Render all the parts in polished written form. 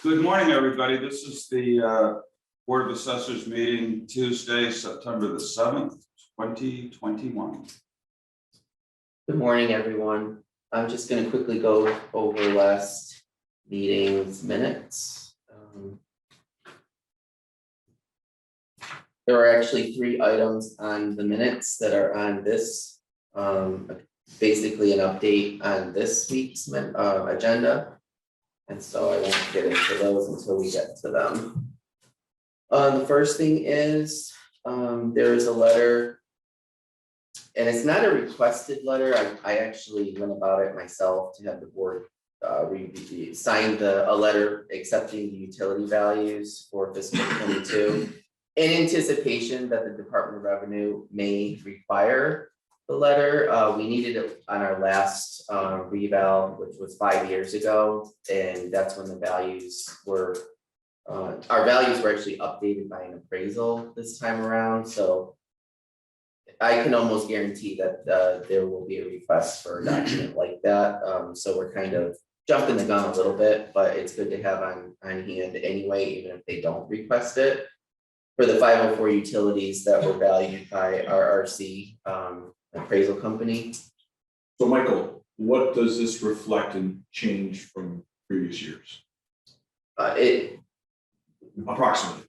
Good morning, everybody. This is the Board of Assessors meeting Tuesday, September the 7th, 2021. Good morning, everyone. I'm just going to quickly go over last meeting's minutes. There are actually 3 items on the minutes that are on this, basically an update on this week's agenda. And so I won't get into those until we get to them. The first thing is, there is a letter, and it's not a requested letter. I actually went about it myself to have the board sign a letter accepting the utility values for fiscal 22 in anticipation that the Department of Revenue may require the letter. We needed it on our last reval, which was 5 years ago, and that's when the values were, our values were actually updated by an appraisal this time around. So I can almost guarantee that there will be a request for a document like that. So we're kind of jumping the gun a little bit, but it's good to have on hand anyway, even if they don't request it. For the 504 utilities that were valued by RRC appraisal company. So Michael, what does this reflect and change from previous years? It Approximately.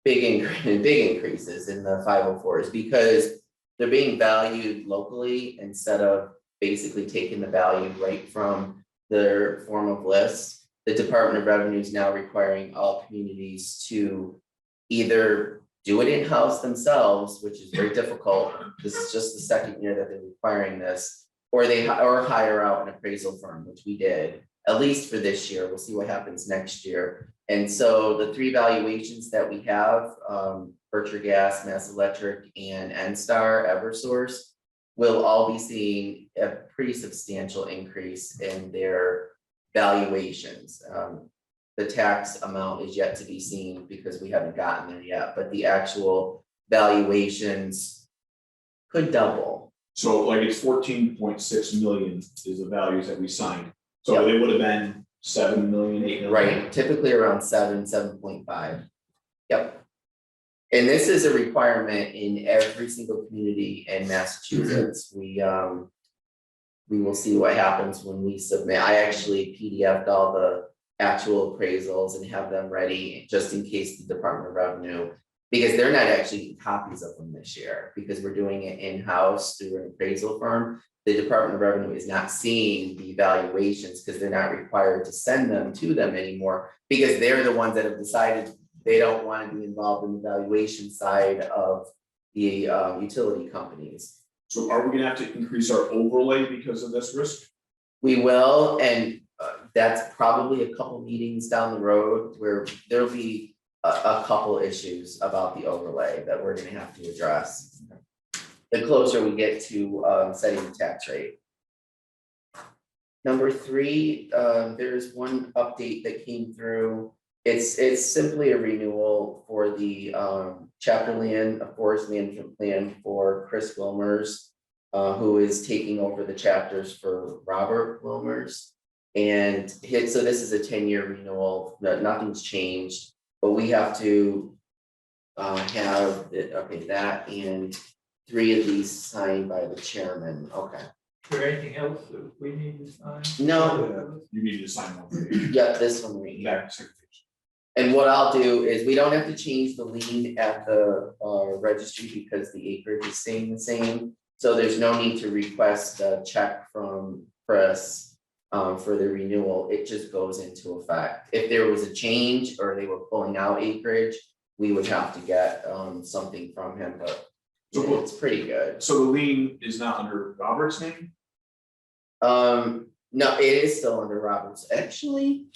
big increases in the 504s because they're being valued locally instead of basically taking the value right from their form of list. The Department of Revenue is now requiring all communities to either do it in-house themselves, which is very difficult. This is just the second year that they're requiring this, or hire out an appraisal firm, which we did, at least for this year. We'll see what happens next year. And so the 3 valuations that we have, Berkshire Gas, Mass Electric, and NSTAR Eversource, will all be seeing a pretty substantial increase in their valuations. The tax amount is yet to be seen because we haven't gotten there yet, but the actual valuations could double. So like it's 14.6 million is the values that we signed. So Yep. they would have been 7 million, 8 million. Right, typically around 7.5. Yep. And this is a requirement in every single community in Massachusetts. We will see what happens when we submit. I actually PDF'd all the actual appraisals and have them ready just in case the Department of Revenue, because they're not actually copies of them this year because we're doing it in-house through an appraisal firm. The Department of Revenue is not seeing the evaluations because they're not required to send them to them anymore because they're the ones that have decided they don't want to be involved in the valuation side of the utility companies. So are we gonna have to increase our overlay because of this risk? We will, and that's probably a couple meetings down the road where there'll be a couple issues about the overlay that we're gonna have to address. The closer we get to setting the tax rate. Number 3, there's one update that came through. It's simply a renewal for the chapter land, a forest management plan for Chris Wilmers, who is taking over the chapters for Robert Wilmers. And so this is a 10-year renewal, nothing's changed, but we have to have that and 3 of these signed by the chairman. Okay. Is there anything else that we need to sign? No, You need to sign one page. yeah, this one right here. Back second page. And what I'll do is we don't have to change the lien at the registry because the acreage is staying the same. So there's no need to request a check from Chris for the renewal. It just goes into effect. If there was a change or they were pulling out acreage, we would have to get something from him, but So it's pretty good. So the lien is not under Robert's name? No, it is still under Roberts, actually.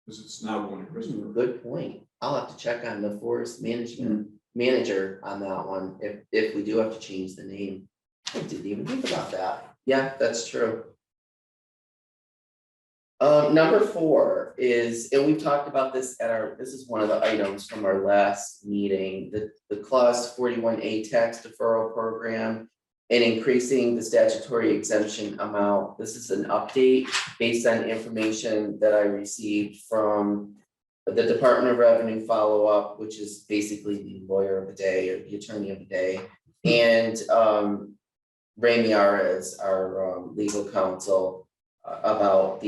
Because it's now going to Christopher. Good point. I'll have to check on the forest management manager on that one, if we do have to change the name. I didn't even think about that. Yeah, that's true. Number 4 is, and we've talked about this this is one of the items from our last meeting, the clause 41A tax deferral program. and increasing the statutory exemption amount. This is an update based on information that I received from the Department of Revenue follow-up, which is basically the lawyer of the day or the attorney of the day. And Ray Miara, our legal counsel, about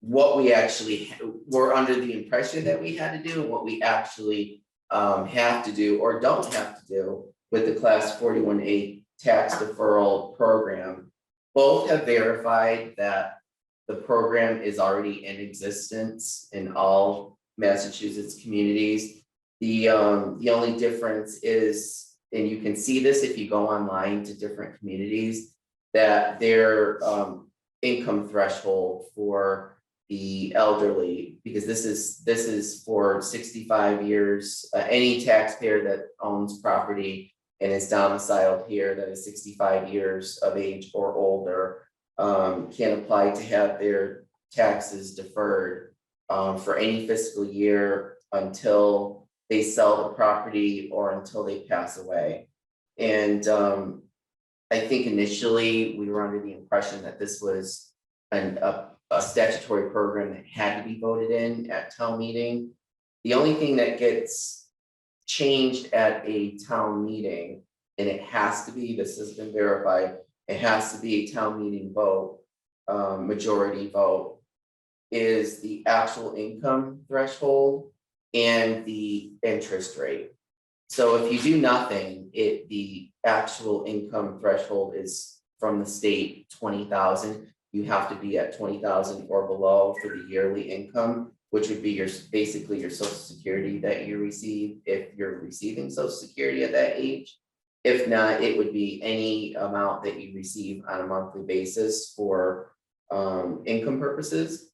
what we actually were under the impression that we had to do, and what we actually have to do or don't have to do with the Class 41A tax deferral program. Both have verified that the program is already in existence in all Massachusetts communities. The only difference is, and you can see this if you go online to different communities, that their income threshold for the elderly, because this is for 65 years, any taxpayer that owns property and is domiciled here that is 65 years of age or older can apply to have their taxes deferred for any fiscal year until they sell the property or until they pass away. And I think initially we were under the impression that this was a statutory program that had to be voted in at town meeting. The only thing that gets changed at a town meeting, and it has to be, this has been verified, it has to be a town meeting vote, majority vote, is the actual income threshold and the interest rate. So if you do nothing, the actual income threshold is from the state 20,000. You have to be at 20,000 or below for the yearly income, which would be basically your Social Security that you receive if you're receiving Social Security at that age. If not, it would be any amount that you receive on a monthly basis for income purposes.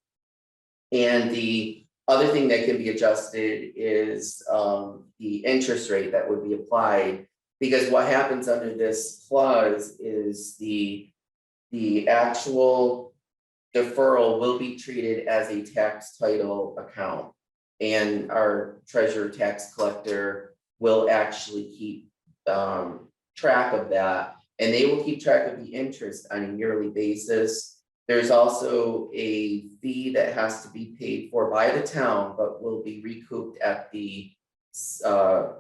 And the other thing that can be adjusted is the interest rate that would be applied, because what happens under this clause is the actual deferral will be treated as a tax title account, and our treasurer tax collector will actually keep track of that, and they will keep track of the interest on a yearly basis. There's also a fee that has to be paid for by the town, but will be recouped at the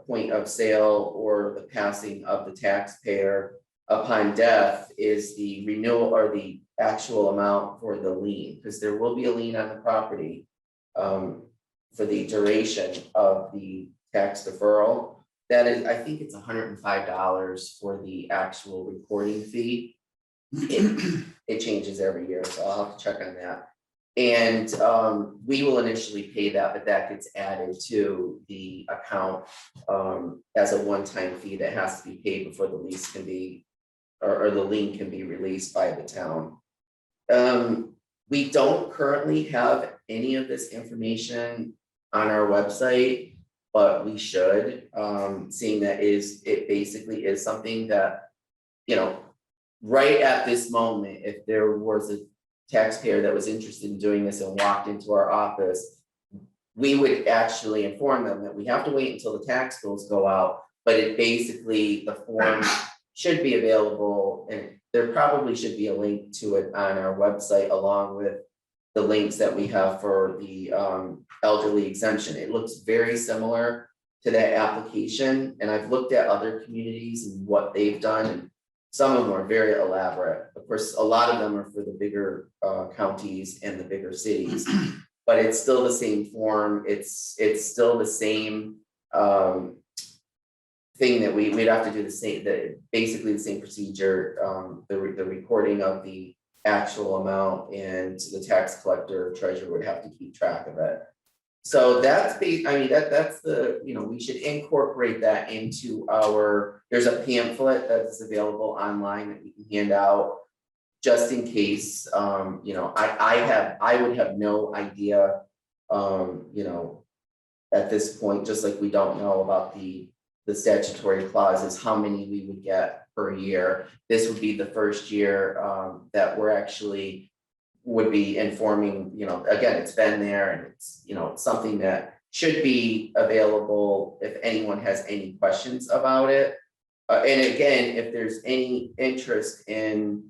point of sale or the passing of the taxpayer upon death, is the renewal or the actual amount for the lien, because there will be a lien on the property for the duration of the tax deferral. That is, I think it's $105 for the actual recording fee. It changes every year, so I'll have to check on that. And we will initially pay that, but that gets added to the account as a one-time fee that has to be paid before the lease can be, or the lien can be released by the town. We don't currently have any of this information on our website, but we should, seeing that it basically is something that, you know, right at this moment, if there was a taxpayer that was interested in doing this and walked into our office, we would actually inform them that we have to wait until the tax bills go out, but it basically, the form should be available, and there probably should be a link to it on our website along with the links that we have for the elderly exemption. It looks very similar to that application, and I've looked at other communities and what they've done, and some of them are very elaborate. Of course, a lot of them are for the bigger counties and the bigger cities, but it's still the same form. It's still the same thing that we'd have to do basically the same procedure, the recording of the actual amount, and the tax collector treasurer would have to keep track of it. So that's that's the, you know, we should incorporate that into there's a pamphlet that's available online that we can hand out just in case. You know, I would have no idea, you know, at this point, just like we don't know about the statutory clauses, how many we would get per year. This would be the first year that we're actually would be informing, you know, again, it's been there, and it's, you know, something that should be available if anyone has any questions about it. And again, if there's any interest in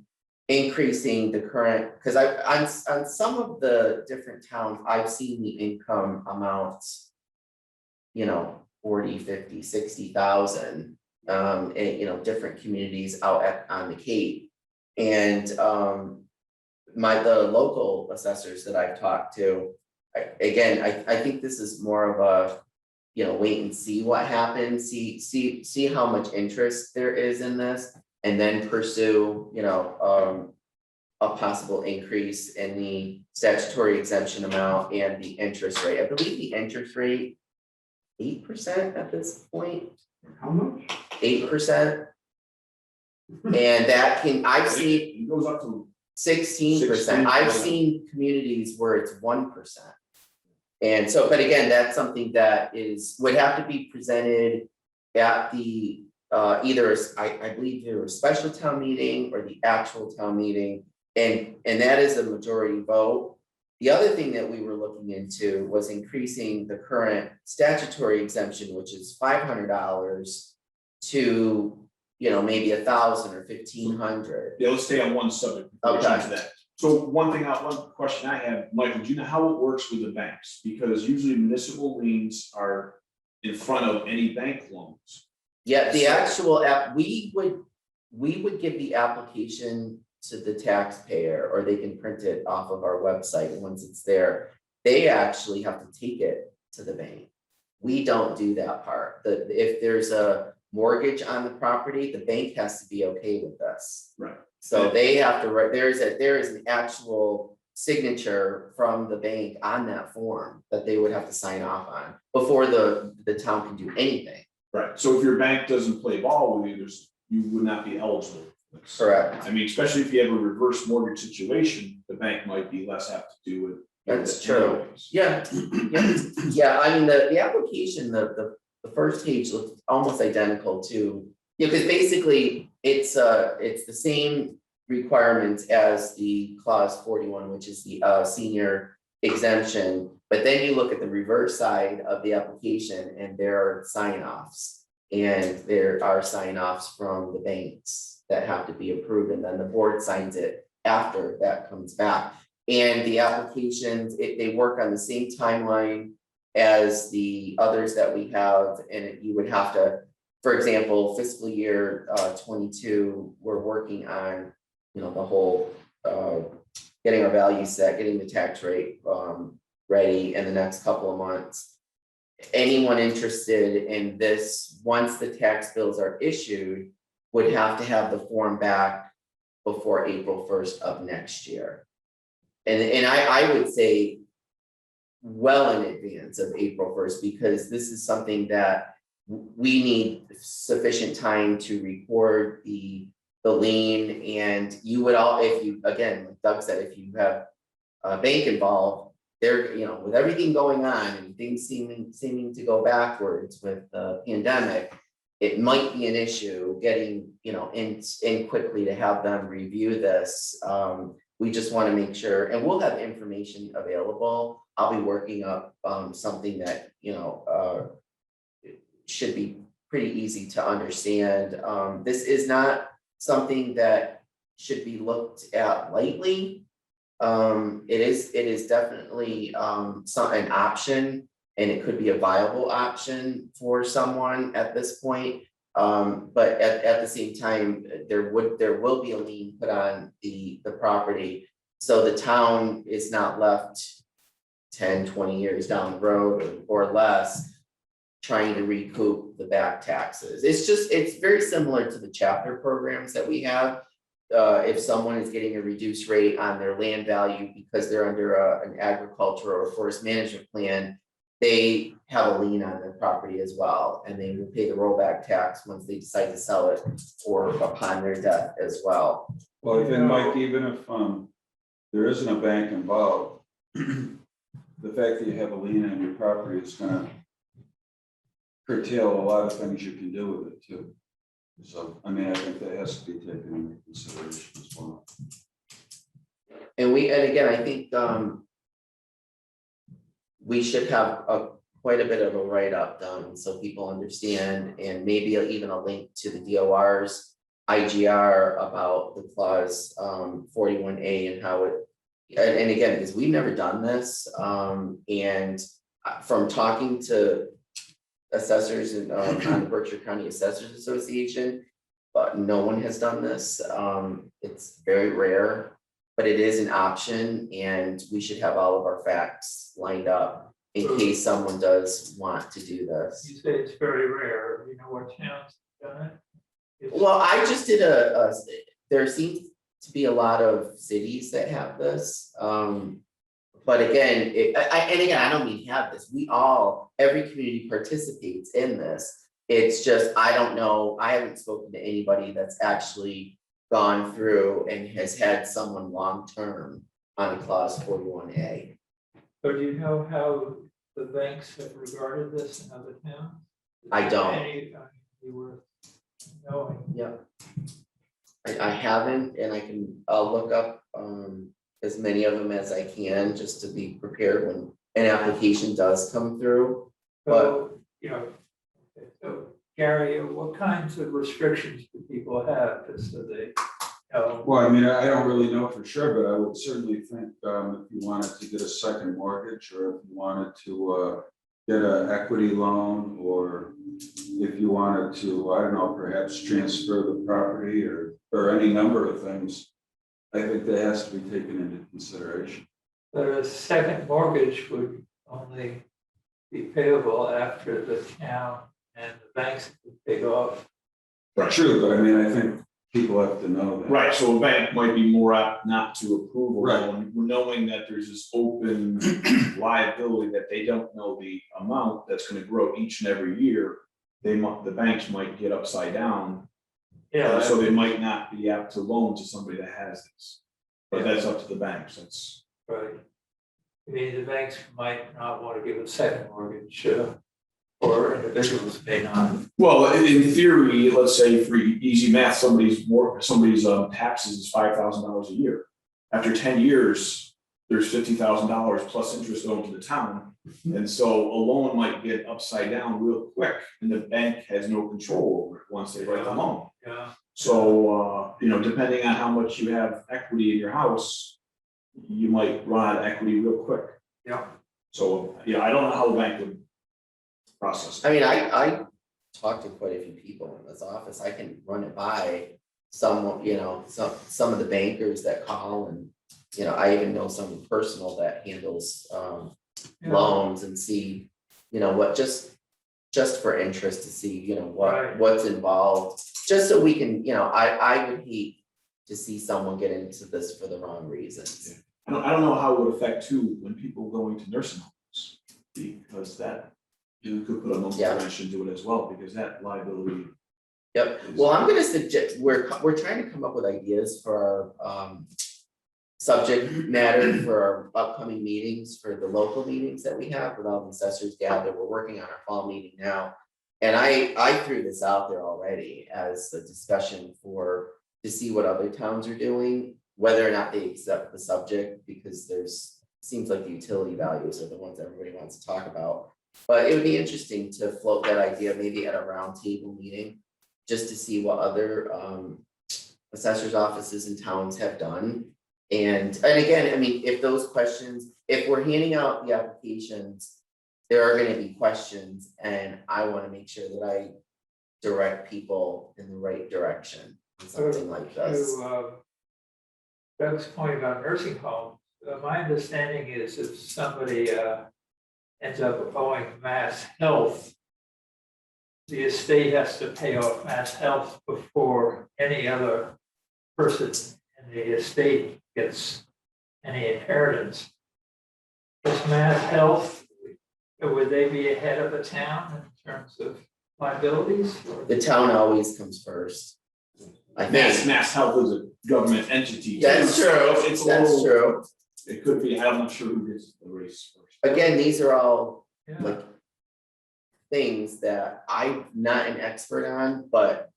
increasing the current, because on some of the different towns, I've seen the income amounts, 40, 50, 60,000, different communities out on the Cape. And the local assessors that I've talked to, I think this is more of a, wait and see what happens, see how much interest there is in this, and then pursue, a possible increase in the statutory exemption amount and the interest rate. I believe the interest rate 8% at this point. How much? 8%. And that I've seen It goes up to 16%. I've 16%. seen communities where it's 1%. And so, but again, that's something that would have to be presented at the either, I believe either a special town meeting or the actual town meeting. And that is a majority vote. The other thing that we were looking into was increasing the current statutory exemption, which is $500 to, maybe 1,000 or 1,500. Yeah, let's stay on one subject. before we Okay. jump to that. So one question I have, Michael, do you know how it works with the banks? Because usually municipal liens are in front of any bank loans. Yeah, the actual app, we would give the application to the taxpayer, or they can print it off of our website, and once it's there, they actually have to take it to the bank. We don't do that part. If there's a mortgage on the property, the bank has to be okay with this. Right. So they have to write, there is an actual signature from the bank on that form that they would have to sign off on before the town can do anything. Right, so if your bank doesn't play ball with you, you would not be eligible. Correct. I mean, especially if you have a reverse mortgage situation, the bank might be less apt to do it. That's true. Yeah, yeah, I mean, the application, the first page looks almost identical to, because basically it's the same requirements as the clause 41, which is the senior exemption. But then you look at the reverse side of the application and there are sign-offs. And there are sign-offs from the banks that have to be approved, and then the board signs it after that comes back. And the applications, they work on the same timeline as the others that we have, and you would have to, for example, fiscal year 22, we're working on, the whole getting our value set, getting the tax rate ready in the next couple of months. Anyone interested in this, once the tax bills are issued, would have to have the form back before April 1st of next year. And I would say well in advance of April 1st, because this is something that we need sufficient time to record the lien, and you would if you, again, like Doug said, if you have a bank involved, they're, with everything going on and things seeming to go backwards with the pandemic, it might be an issue getting, in quickly to have them review this. We just want to make sure, and we'll have information available. I'll be working up something that, should be pretty easy to understand. This is not something that should be looked at lightly. It is definitely an option, and it could be a viable option for someone at this point. But at the same time, there will be a lien put on the property. So the town is not left 10, 20 years down the road or less trying to recoup the back taxes. It's very similar to the chapter programs that we have. If someone is getting a reduced rate on their land value because they're under an agriculture or forest management plan, they have a lien on their property as well, and they will pay the rollback tax once they decide to sell it or upon their death as well. Well, even Mike, even if there isn't a bank involved, the fact that you have a lien on your property is gonna curtail a lot of things you can do with it too. So, I mean, I think that has to be taken into consideration as well. And again, I think we should have quite a bit of a write-up done, so people understand, and maybe even a link to the DOR's IGR about the clause 41A and how it, and again, because we've never done this, and from talking to assessors and on the Berkshire County Assessors Association, but no one has done this. It's very rare, but it is an option, and we should have all of our facts lined up in case someone does want to do this. You say it's very rare, you know what towns have done it? Well, I just did there seems to be a lot of cities that have this. But again, and again, I don't mean have this, every community participates in this. It's just, I don't know, I haven't spoken to anybody that's actually gone through and has had someone long-term on a clause 41A. So do you know how the banks have regarded this in other towns? I don't. Any worth knowing? Yep. I haven't, and I'll look up as many of them as I can, just to be prepared when an application does come through. So, you know, okay, so Gary, what kinds of restrictions do people have, just so they know? Well, I mean, I don't really know for sure, but I would certainly think if you wanted to get a second mortgage, or if you wanted to get an equity loan, or if you wanted to, I don't know, perhaps transfer the property or any number of things, I think that has to be taken into consideration. But a second mortgage would only be payable after the town and the banks would pay off. Right. True, but I mean, I think people have to know that. Right, so a bank might be more apt not to approve a Right. loan, knowing that there's this open liability that they don't know the amount that's gonna grow each and every year. The banks might get upside down, Yeah, so they might not be apt to loan to somebody that has this. But that's up to the banks, that's. right. I mean, the banks might not want to give a second mortgage, or individuals may not. Well, in theory, let's say for easy math, somebody's taxes is $5,000 a year. After 10 years, there's $50,000 plus interest going to the town. And so a loan might get upside down real quick, and the bank has no control over it once they write the loan. Yeah, So, depending on how much you have equity in your house, you might run out of equity real quick. yeah. So, I don't know how the bank would process it. I mean, I talked to quite a few people in this office. I can run it by someone, some of the bankers that call, and, I even know someone personal that handles loans, and see, what, just for interest, to see, Right. what's involved, just so we can, I would hate to see someone get into this for the wrong reasons. I don't know how it would affect too when people go into nursing homes, because that, you could put a loan Yeah. prevention to it as well, because that liability. Yep, well, I'm gonna suggest, we're trying to come up with ideas for our subject matter for our upcoming meetings, for the local meetings that we have with all the assessors gathered. We're working on our fall meeting now. And I threw this out there already as a discussion to see what other towns are doing, whether or not they accept the subject, because seems like the utility values are the ones everybody wants to talk about. But it would be interesting to float that idea maybe at a roundtable meeting, just to see what other assessors offices and towns have done. And again, I mean, if those questions, if we're handing out the applications, there are gonna be questions, and I wanna make sure that I direct people in the right direction on something like this. To Doug's point about nursing homes, my understanding is if somebody ends up owing Mass Health, the estate has to pay off Mass Health before any other person in the estate gets any inheritance. Is Mass Health, would they be ahead of the town in terms of liabilities? The town always comes first, I think. Mass Health is a government entity. That's true, It's a that's little- true. It could be, I'm not sure who gets the race first. Again, these are all Yeah, like things that I'm not an expert on, but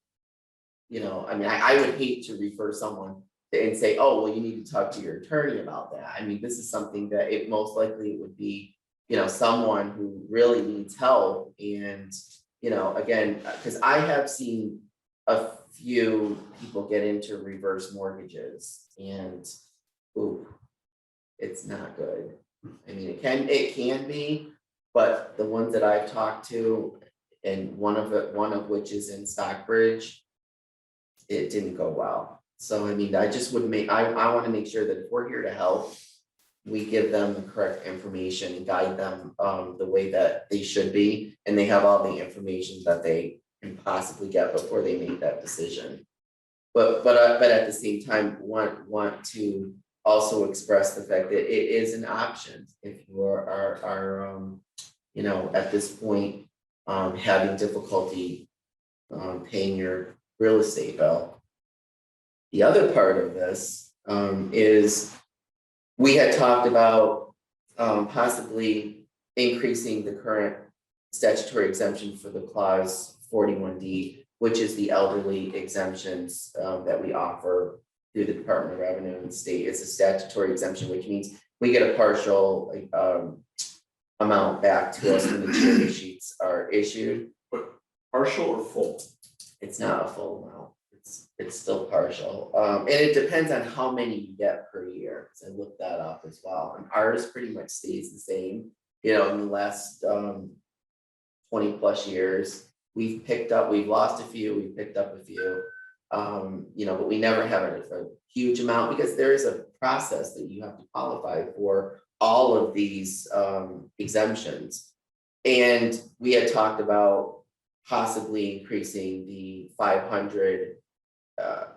I mean, I would hate to refer someone and say, oh, well, you need to talk to your attorney about that. I mean, this is something that most likely it would be someone who really needs help and, again, because I have seen a few people get into reverse mortgages and, ooh, it's not good. I mean, it can be, but the ones that I've talked to, and one of which is in Stockbridge, it didn't go well. So I mean, I just would I want to make sure that if we're here to help, we give them the correct information and guide them the way that they should be, and they have all the information that they can possibly get before they make that decision. But at the same time, want to also express the fact that it is an option if you are at this point having difficulty paying your real estate bill. The other part of this is we had talked about possibly increasing the current statutory exemption for the clause 41D, which is the elderly exemptions that we offer through the Department of Revenue and State. It's a statutory exemption, which means we get a partial amount back to us when the cherry sheets are issued. Partial or full? It's not a full amount. It's still partial. And it depends on how many you get per year. So I looked that up as well. And ours pretty much stays the same. In the last 20 plus years, we've lost a few, we've picked up a few. But we never have a huge amount because there is a process that you have to qualify for all of these exemptions. And we had talked about possibly increasing the 500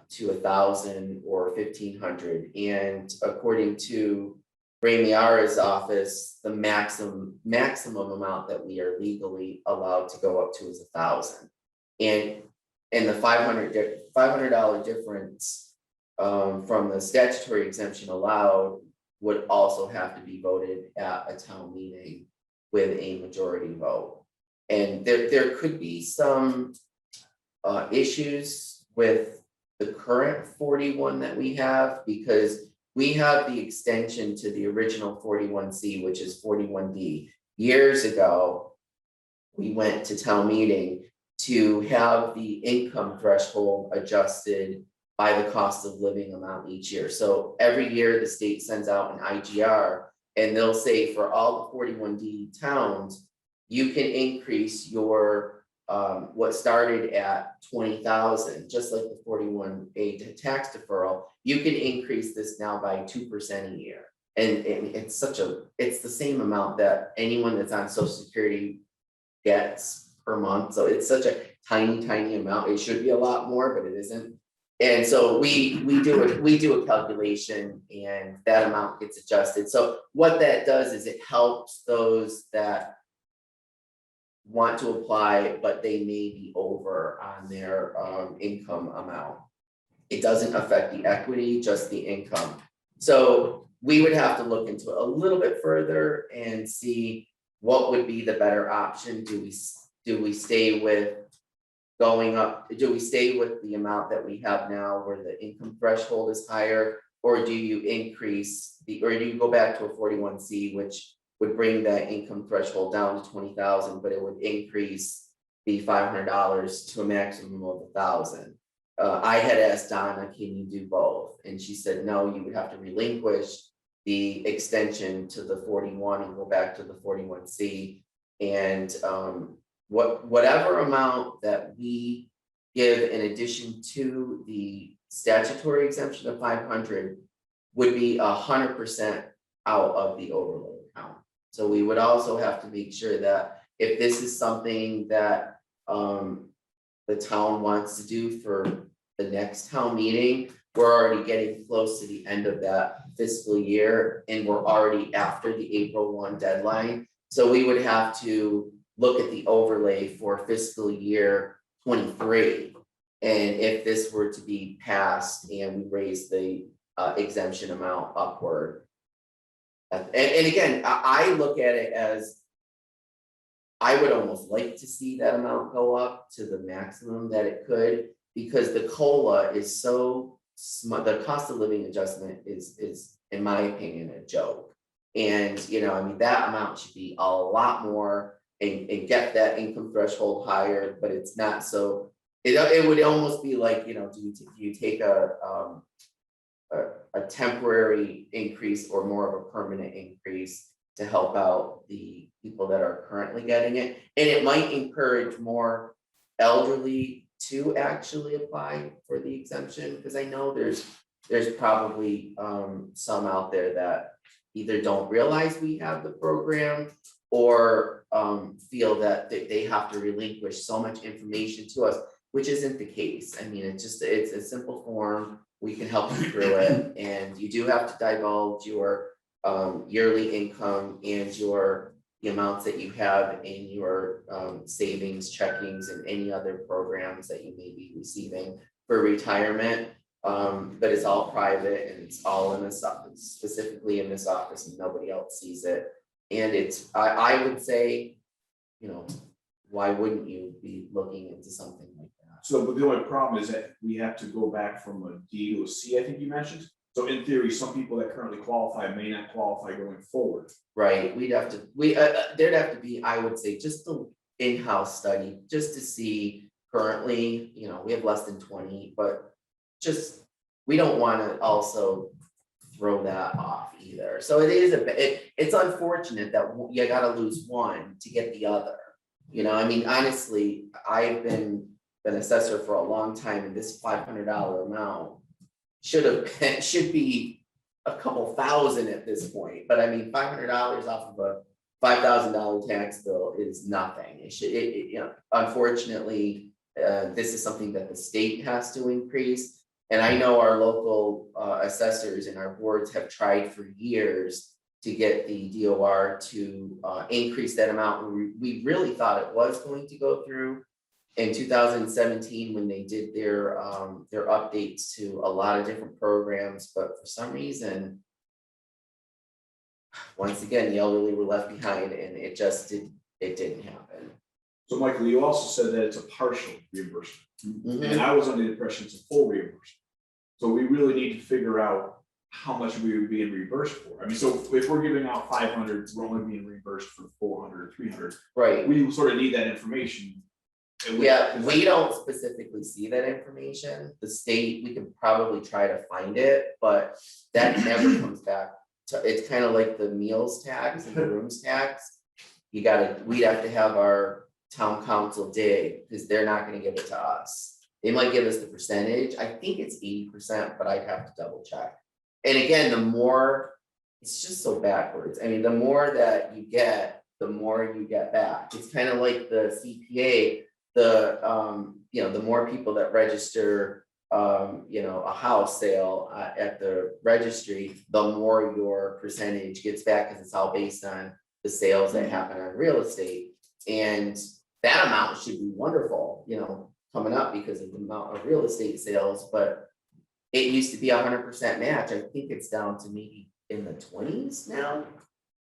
to 1,000 or 1,500. And according to Ray Miara's office, the maximum amount that we are legally allowed to go up to is 1,000. And the $500 difference from the statutory exemption allowed would also have to be voted at a town meeting with a majority vote. And there could be some issues with the current 41 that we have, because we have the extension to the original 41C, which is 41D. Years ago, we went to town meeting to have the income threshold adjusted by the cost of living amount each year. So every year the state sends out an IGR and they'll say for all the 41D towns, you can increase your what started at 20,000, just like the 41A tax deferral, you can increase this now by 2% a year. And it's the same amount that anyone that's on Social Security gets per month. So it's such a tiny amount. It should be a lot more, but it isn't. And so we do a calculation and that amount gets adjusted. So what that does is it helps those that want to apply, but they may be over on their income amount. It doesn't affect the equity, just the income. So we would have to look into it a little bit further and see what would be the better option. Do we stay with going up? Do we stay with the amount that we have now where the income threshold is higher? Or do you or do you go back to a 41C, which would bring that income threshold down to 20,000, but it would increase the $500 to a maximum of 1,000. I had asked Donna, can you do both? And she said, no, you would have to relinquish the extension to the 41 and go back to the 41C. And whatever amount that we give in addition to the statutory exemption of 500 would be 100% out of the overlay account. So we would also have to make sure that if this is something that the town wants to do for the next town meeting, we're already getting close to the end of that fiscal year and we're already after the April 1 deadline. So we would have to look at the overlay for fiscal year 23. And if this were to be passed and we raise the exemption amount upward. And again, I look at it as I would almost like to see that amount go up to the maximum that it could, because the COLA is so small. The cost of living adjustment is, in my opinion, a joke. And, you know, I mean, that amount should be a lot more and get that income threshold higher, but it's not. So it would almost be like, you know, do you take a temporary increase or more of a permanent increase to help out the people that are currently getting it? And it might encourage more elderly to actually apply for the exemption, because I know there's probably some out there that either don't realize we have the program or feel that they have to relinquish so much information to us, which isn't the case. I mean, it's a simple form. We can help you through it, and you do have to divulge your yearly income and the amounts that you have in your savings, checkings, and any other programs that you may be receiving for retirement. But it's all private and it's all in this office, specifically in this office, and nobody else sees it. And I would say, you know, why wouldn't you be looking into something like that? So, but the only problem is that we have to go back from a D to a C, I think you mentioned. So in theory, some people that currently qualify may not qualify going forward. Right, there'd have to be, I would say, just the in-house study, just to see currently, you know, we have less than 20, but just, we don't wanna also throw that off either. So it is it's unfortunate that you gotta lose one to get the other. You know, I mean, honestly, I've been an assessor for a long time, and this $500 amount should be a couple thousand at this point. But I mean, $500 off of a $5,000 tax bill is nothing. You know, unfortunately, this is something that the state has to increase. And I know our local assessors and our boards have tried for years to get the DOR to increase that amount. We really thought it was going to go through in 2017 when they did their updates to a lot of different programs, but for some reason, once again, the elderly were left behind, and it didn't happen. So Michael, you also said that it's a partial reimbursement. Mhm. And I was under the impression it's a full reimbursement. So we really need to figure out how much we were being reimbursed for. I mean, so if we're giving out 500, we're only being reimbursed for 400 or 300. Right. We sort of need that information. And Yeah, we don't specifically see that information. The state, we can probably try to find it, but that never comes back. It's kind of like the meals tax and the rooms tax. We'd have to have our town council dig, because they're not gonna give it to us. They might give us the percentage. I think it's 80%, but I'd have to double check. And again, the more, it's just so backwards. I mean, the more that you get, the more you get back. It's kind of like the CPA, you know, the more people that register, you know, a house sale at the registry, the more your percentage gets back, because it's all based on the sales that happen on real estate. And that amount should be wonderful, you know, coming up because of the amount of real estate sales, but it used to be 100% match. I think it's down to maybe in the 20s now.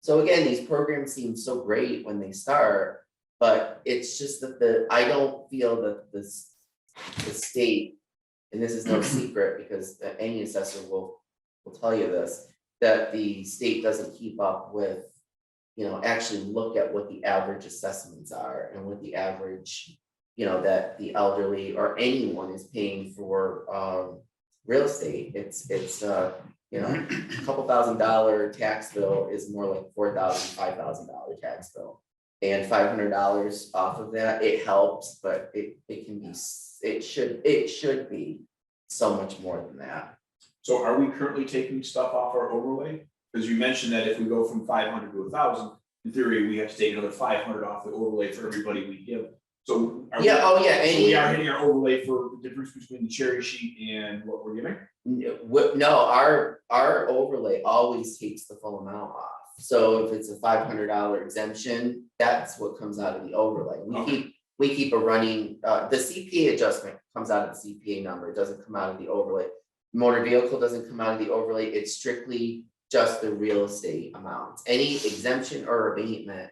So again, these programs seem so great when they start, but it's just that I don't feel that the state, and this is no secret because any assessor will tell you this, that the state doesn't keep up with, you know, actually look at what the average assessments are and what the average, you know, that the elderly or anyone is paying for real estate. It's you know, a couple $1,000 tax bill is more like $4,000, $5,000 tax bill. And $500 off of that, it helps, but it should be so much more than that. So are we currently taking stuff off our overlay? Because you mentioned that if we go from 500 to 1,000, in theory, we have to take another 500 off the overlay for everybody we give. So are Yeah, oh yeah. so we are hitting our overlay for the difference between the cherry sheet and what we're giving? No, our overlay always takes the full amount off. So if it's a $500 exemption, that's what comes out of the overlay. We keep a running, the CPA adjustment comes out of the CPA number. It doesn't come out of the overlay. Motor vehicle doesn't come out of the overlay. It's strictly just the real estate amounts. Any exemption or abatement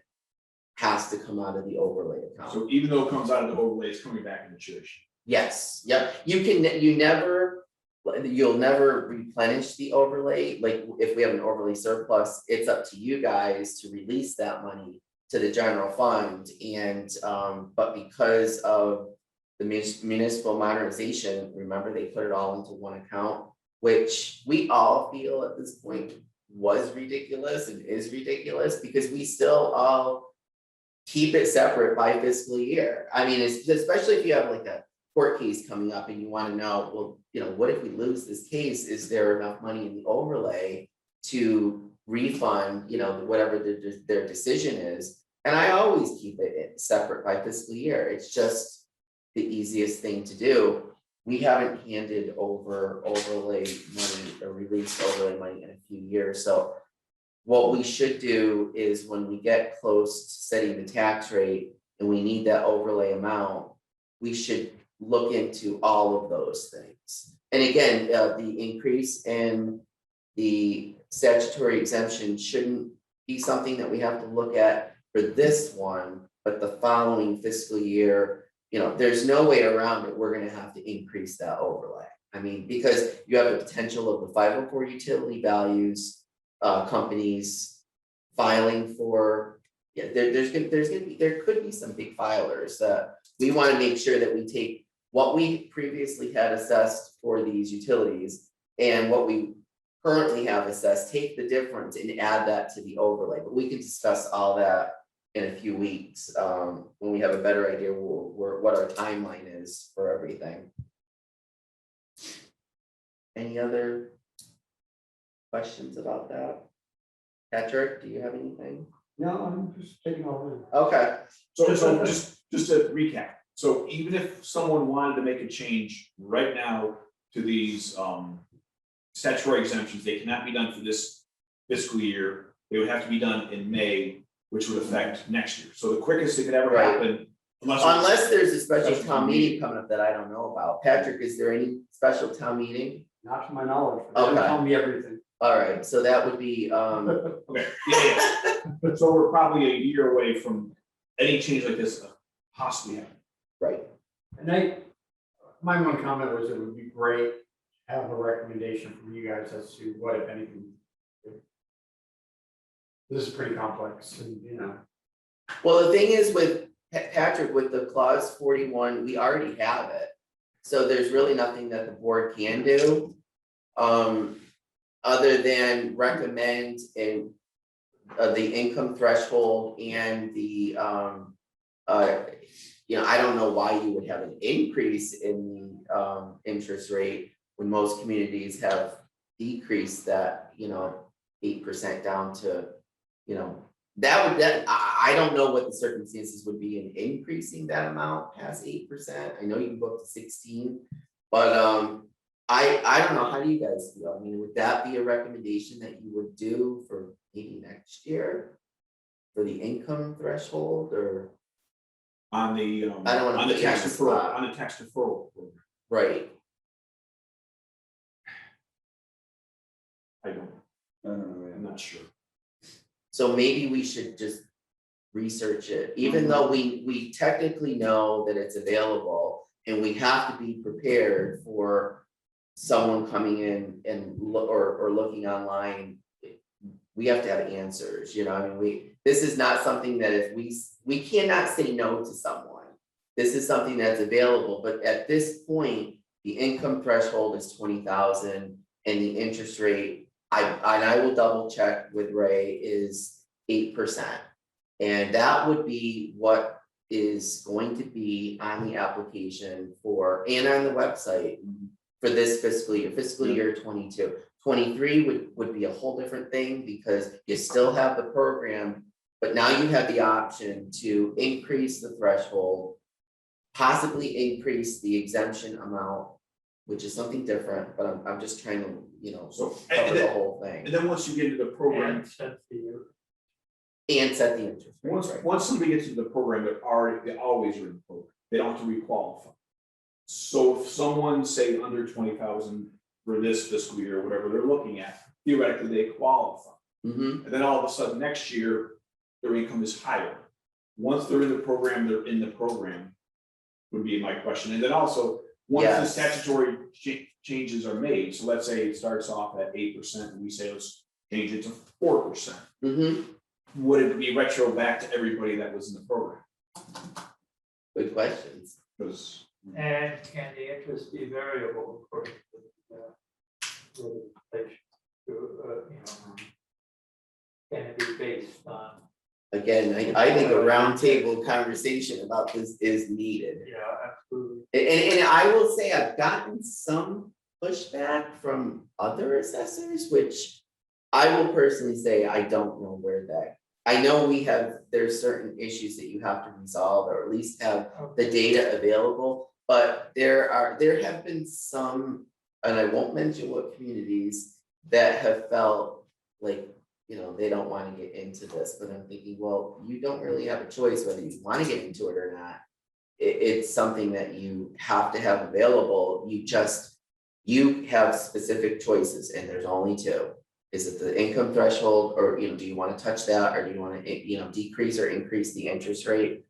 has to come out of the overlay account. So even though it comes out of the overlay, it's coming back in the cherry sheet. Yes, yep. You never, you'll never replenish the overlay, like if we have an overlay surplus, it's up to you guys to release that money to the general fund and, but because of the municipal modernization, remember they put it all into one account, which we all feel at this point was ridiculous and is ridiculous because we still all keep it separate by fiscal year. I mean, it's especially if you have like a court case coming up and you want to know, well, you know, what if we lose this case? Is there enough money in the overlay to refund, you know, whatever their decision is? And I always keep it separate by fiscal year. It's just the easiest thing to do. We haven't handed over overlay money or released overlay money in a few years. So what we should do is when we get close to setting the tax rate and we need that overlay amount, we should look into all of those things. And again, the increase in the statutory exemption shouldn't be something that we have to look at for this one, but the following fiscal year, you know, there's no way around it. We're gonna have to increase that overlay. I mean, because you have the potential of the 504 utility values, companies filing for, yeah, there could be some big filers that we want to make sure that we take what we previously had assessed for these utilities and what we currently have assessed, take the difference and add that to the overlay. But we can discuss all that in a few weeks when we have a better idea what our timeline is for everything. Any other questions about that? Patrick, do you have anything? No, I'm just taking over. Okay, So just to recap, so even if someone wanted to make a change right now to these statutory exemptions, they cannot be done for this fiscal year. They would have to be done in May, which would affect next year. So the quickest it could ever Right. happen, unless there's a special Special town meeting. meeting coming up that I don't know about. Patrick, is there any special town meeting? Not to my knowledge, but they Okay. tell me everything. All right, so that would be okay, yeah. So we're probably a year away from any change like this possibly happening. right. And my one comment was it would be great to have a recommendation from you guys as to what, if anything. This is pretty complex and, you know. Well, the thing is with Patrick, with the clause 41, we already have it. So there's really nothing that the board can do. Other than recommend in the income threshold and the you know, I don't know why you would have an increase in the interest rate when most communities have decreased that, you know, 8% down to, you know, I don't know what the circumstances would be in increasing that amount past 8%. I know you can go up to 16, but I don't know, how do you guys feel? I mean, would that be a recommendation that you would do for maybe next year? For the income threshold or? On the I don't wanna on the put you on tax the deferral, spot. on the tax deferral program. Right, I don't, know, I'm not sure. so maybe we should just research it, even though we technically know that it's available. And we have to be prepared for someone coming in and or looking online. We have to have answers, you know, I mean, this is not something that if we cannot say no to someone. This is something that's available, but at this point, the income threshold is 20,000 and the interest rate, I will double check with Ray, is 8%. And that would be what is going to be on the application for, and on the website for this fiscal year 22. 23 would be a whole different thing because you still have the program, but now you have the option to increase the threshold, possibly increase the exemption amount, which is something different, but I'm just trying to, you know, So cover the whole thing and then once you get into the program, And set the, and set the interest rate. right? once somebody gets into the program, they always are in the program. They don't have to requalify. So if someone say under 20,000 for this fiscal year, or whatever they're looking at, theoretically they qualify. Mm-hmm. And then all of a sudden next year, their income is higher. Once they're in the program, they're in the program, would be my question. And then also, once the Yes. statutory changes are made, so let's say it starts off at 8% and we say, let's change it to 4%. Would it be retro back to everybody that was in the program? Good questions. Because And can the interest be variable according to the inflation? You know, can it be based on? Again, I think a roundtable conversation about this is needed. Yeah, absolutely. And I will say I've gotten some pushback from other assessors, which I will personally say I don't know where that. I know there's certain issues that you have to resolve or at least have the data available. But there have been some, and I won't mention what communities that have felt like, you know, they don't want to get into this, but I'm thinking, well, you don't really have a choice whether you want to get into it or not. It's something that you have to have available. You have specific choices and there's only two. Is it the income threshold or, you know, do you want to touch that or do you want to, you know, decrease or increase the interest rate?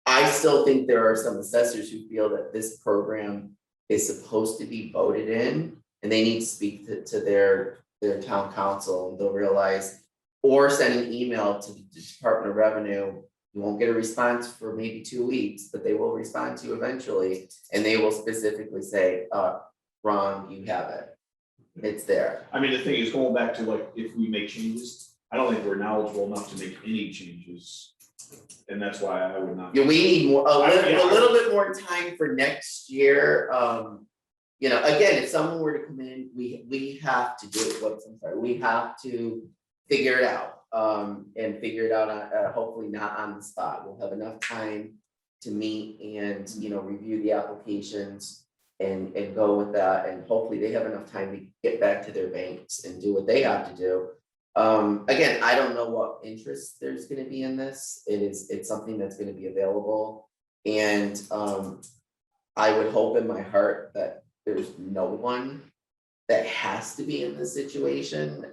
I still think there are some assessors who feel that this program is supposed to be voted in and they need to speak to their town council and they'll realize, or send an email to the Department of Revenue. You won't get a response for maybe 2 weeks, but they will respond to you eventually. And they will specifically say, Ron, you have it. It's there. I mean, the thing is, going back to like, if we make changes, I don't think we're knowledgeable enough to make any changes. And that's why I would not. Yeah, we need more, a Yeah. little bit more time for next year. You know, again, if someone were to come in, we have to do it. We have to figure it out. And figure it out hopefully not on the spot. We'll have enough time to meet and, you know, review the applications and go with that. And hopefully they have enough time to get back to their banks and do what they have to do. Again, I don't know what interest there's gonna be in this. It's something that's gonna be available. And I would hope in my heart that there's no one that has to be in this situation.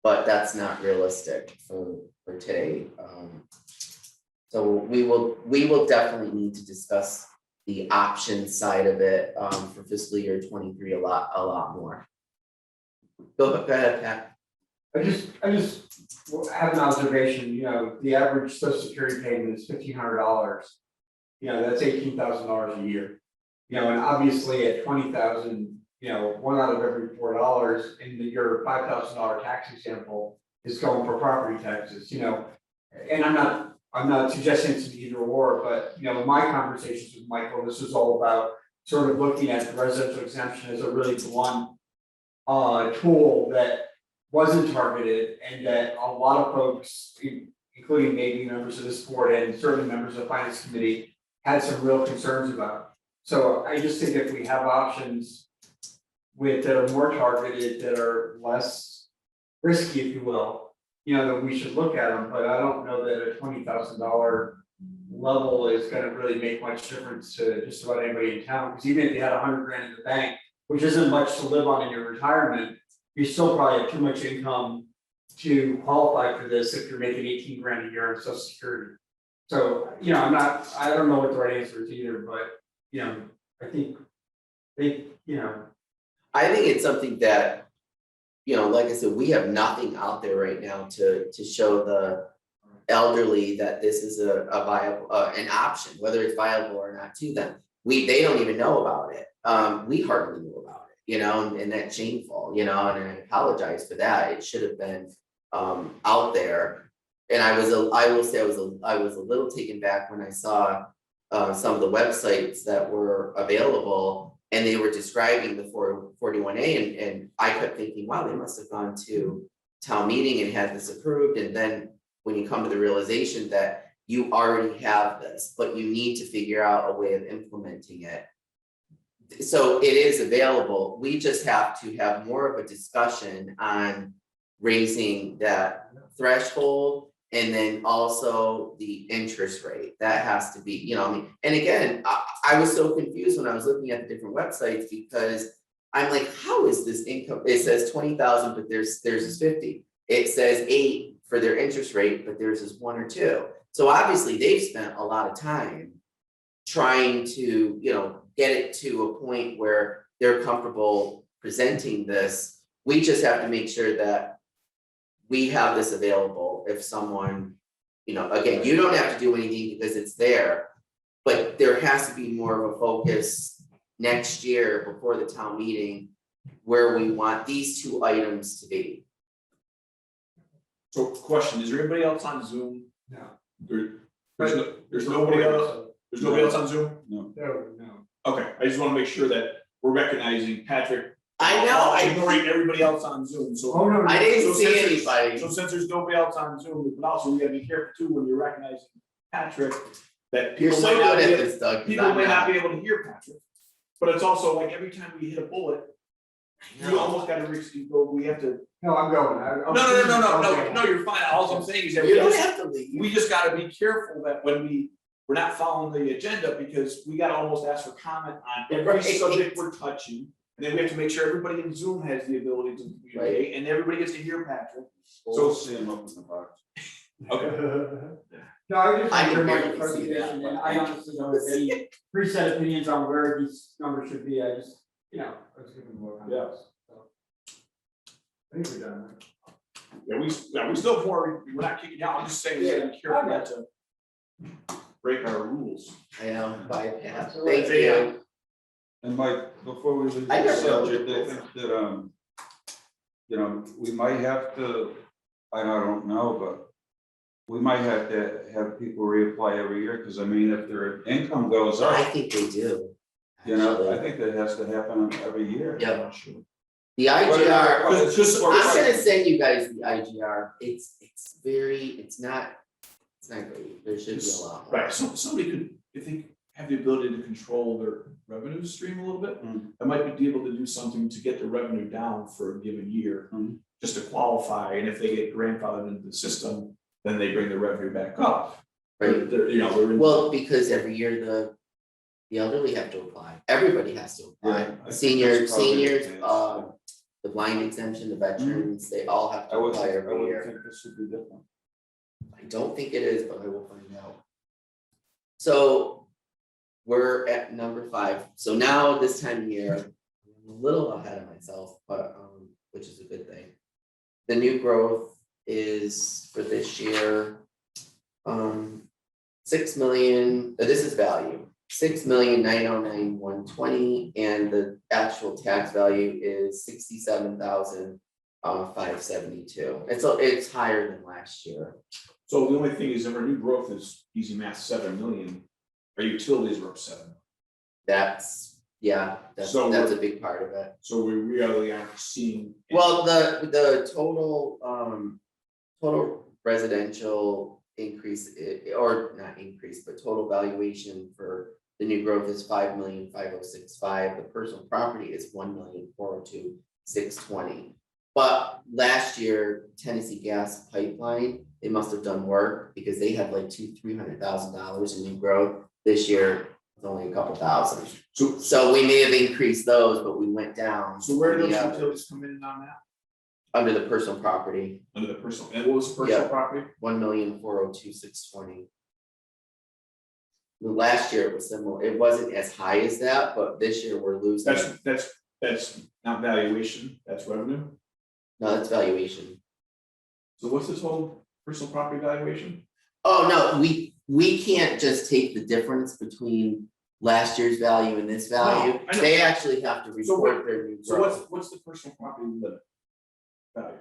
But that's not realistic for today. So we will definitely need to discuss the option side of it for fiscal year 23 a lot more. Go ahead, Pat. I just have an observation, you know, the average social security payment is $1,500. You know, that's $18,000 a year. You know, and obviously at 20,000, you know, 1 out of every $4 in your $5,000 tax example is going for property taxes, you know. And I'm not suggesting it's an either or, but you know, in my conversations with Michael, this was all about sort of looking at the residential exemption as a really blunt tool that wasn't targeted, and that a lot of folks, including maybe members of this board and certainly members of the finance committee, had some real concerns about. So I just think if we have options that are more targeted, that are less risky, if you will, you know, that we should look at them. But I don't know that a $20,000 level is going to really make much difference to just about anybody in town. Because even if you had $100 grand in the bank, which isn't much to live on in your retirement, you still probably have too much income to qualify for this if you're making 18 grand a year on Social Security. So, you know, I don't know what the right answer is either, but, you know, I think you know. I think it's something that, you know, like I said, we have nothing out there right now to show the elderly that this is a viable, an option, whether it's viable or not to them. They don't even know about it. We hardly knew about it, you know, and that's shameful, you know, and I apologize for that. It should have been out there. And I will say I was a little taken back when I saw some of the websites that were available and they were describing the 441A and I kept thinking, wow, they must have gone to town meeting and had this approved. And then when you come to the realization that you already have this, but you need to figure out a way of implementing it. So it is available. We just have to have more of a discussion on raising that threshold. And then also the interest rate, that has to be, you know, I mean, and again, I was so confused when I was looking at the different websites because I'm like, how is this income? It says 20,000, but theirs is 50. It says 8 for their interest rate, but theirs is 1 or 2. So obviously they've spent a lot of time trying to, get it to a point where they're comfortable presenting this. We just have to make sure that we have this available if someone, again, you don't have to do anything because it's there. But there has to be more of a focus next year before the town meeting where we want these two items to be. So question, is there anybody else on Zoom? No. There's nobody else on Zoom? No, No. Okay, I just wanna make sure that we're recognizing Patrick. I know, Ignoring everybody else on Zoom, so. Oh, no. I didn't So see since there's- anybody. So since there's nobody else on Zoom, but also we gotta be careful too when you're recognizing Patrick, that You're people so might not good be, at this, Doug. 'cause people I'm may not not. be able to hear Patrick. But it's also like every time we hit a bullet, I you know. almost gotta go, we have to. No, I'm going. No, you're fine, all I'm saying is that You don't have to leave. we just gotta be careful that when we're not following the agenda, because we gotta almost ask for comment on every Right. subject we're touching. And then we have to make sure everybody in Zoom has the ability to communicate, and everybody gets to hear Patrick. we'll see him up in the box. Okay. No, I just I want to can my barely see presentation, that, and but- I honestly don't have any preset opinions on where these numbers should be, I just, I was giving more context, so. I think we're done, right? Yeah, we still we're not kicking you out, I'm just saying we gotta be careful not to break our rules. I know, bypass. So Thank it's- you. And Mike, before we leave I the never know. subject, I think that, we might have to, I don't know, but we might have to have people reapply every year, because I mean, if their income goes I up, think they do. I actually. think that has to happen every year. Yep. Sure. The IGR, Just- I'm gonna send you guys the IGR, it's not great, there should be a lot more. Right, so somebody could, if they have the ability to control their revenue stream a little bit, I might be able to do something to get the revenue down for a given year. Just to qualify, and if they get grandfathered into the system, then they bring the revenue back up. Right. They're in. Well, because every year the elderly have to apply, everybody has to Yeah, I apply, think seniors, that's probably the case. the blind exemption, the veterans, they all have to apply every would year. think this should be different. I don't think it is, but I will find out. So we're at number 5. So now this time of year, I'm a little ahead of myself, but which is a good thing. The new growth is for this year, 6 million, this is value, 6,909,120, and the actual tax value is 67,572. It's higher than last year. So the only thing is, if our new growth is easy math 7 million, our utilities are up 7. That's So a big part of it. So we really aren't seeing. Well, the total residential increase, or not increase, but total valuation for the new growth is 5,506,500. The personal property is 1,402,620. But last year, Tennessee Gas Pipeline, they must have done work because they had like $300,000 in new growth. This year, it's only a couple thousand. So we may have increased those, but we went down. So where do the those others. utilities come in on that? Under the personal property, Under the personal, and what was the personal Yeah. property? 1,402,620. The last year it was similar, it wasn't as high as that, but this year we're losing. That's not valuation, that's revenue. No, that's valuation. So what's the total personal property valuation? Oh, no, we can't just take the difference between last year's value and this value. No, I know. They actually have to So report their new So growth. what's the personal property limit? Value.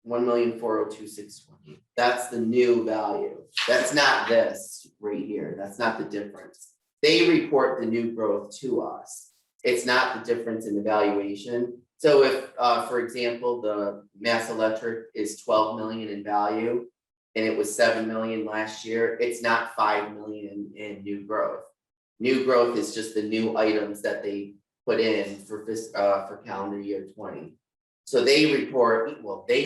1,402,620. That's the new value. That's not this right here. That's not the difference. They report the new growth to us. It's not the difference in the valuation. So if, for example, the Mass Electric is 12 million in value and it was 7 million last year, it's not 5 million in new growth. New growth is just the new items that they put in for calendar year 20. So they report,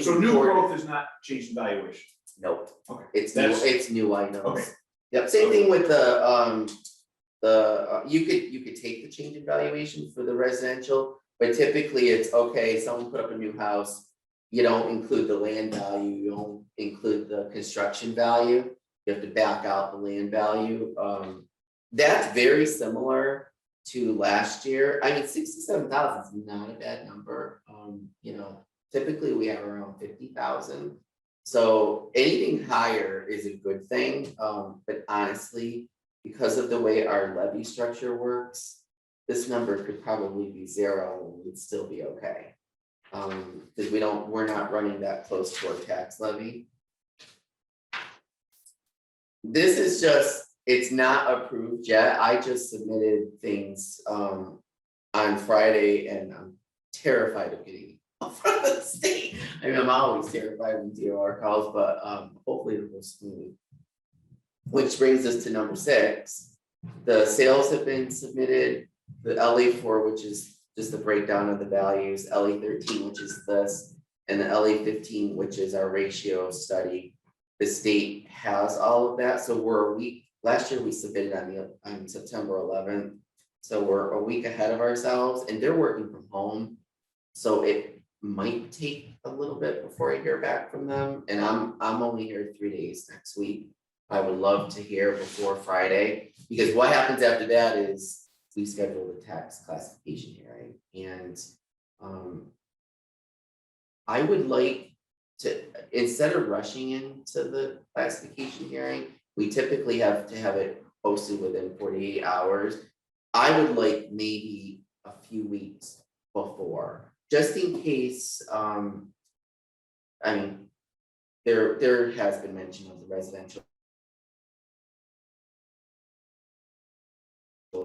So new growth is not change in valuation. Nope. Okay. It's new, That's- it's new items. Okay. Yep, same thing with the you could take the change in valuation for the residential, but typically it's okay, someone put up a new house. You don't include the land value, you don't include the construction value. you have to back out the land value. That's very similar to last year. I mean, 67,000 is not a bad number. You know, typically we have around 50,000. So anything higher is a good thing. But honestly, because of the way our levy structure works, this number could probably be 0 and we'd still be okay. Because we're not running that close to our tax levy. This is just, it's not approved yet. I just submitted things on Friday and I'm terrified of getting from the state. I mean, I'm always terrified when DOR calls, but hopefully it'll go smooth. Which brings us to number 6. The sales have been submitted, the LA4, which is just the breakdown of the values, LA13, which is this, and the LA15, which is our ratio study. The state has all of that, so we're a week, last year we submitted on September 11th. So we're a week ahead of ourselves and they're working from home. So it might take a little bit before I hear back from them. And I'm only here 3 days next week. I would love to hear before Friday, because what happens after that is we schedule the tax classification hearing. And I would like to, instead of rushing into the classification hearing, we typically have to have it posted within 48 hours. I would like maybe a few weeks before, just in case, I mean, there has been mention of the residential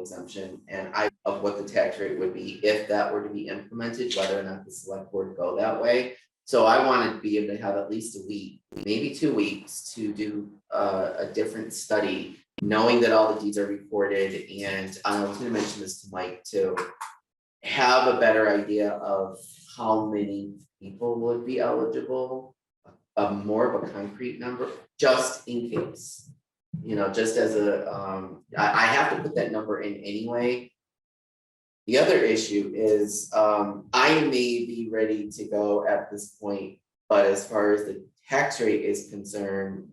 exemption and of what the tax rate would be if that were to be implemented, whether or not the select board go that way. So I wanted to be able to have at least a week, maybe 2 weeks to do a different study, knowing that all the deeds are recorded. And I was gonna mention this to Mike too, have a better idea of how many people would be eligible, more of a concrete number, just in case. You know, just as a, I have to put that number in anyway. The other issue is, I may be ready to go at this point, but as far as the tax rate is concerned,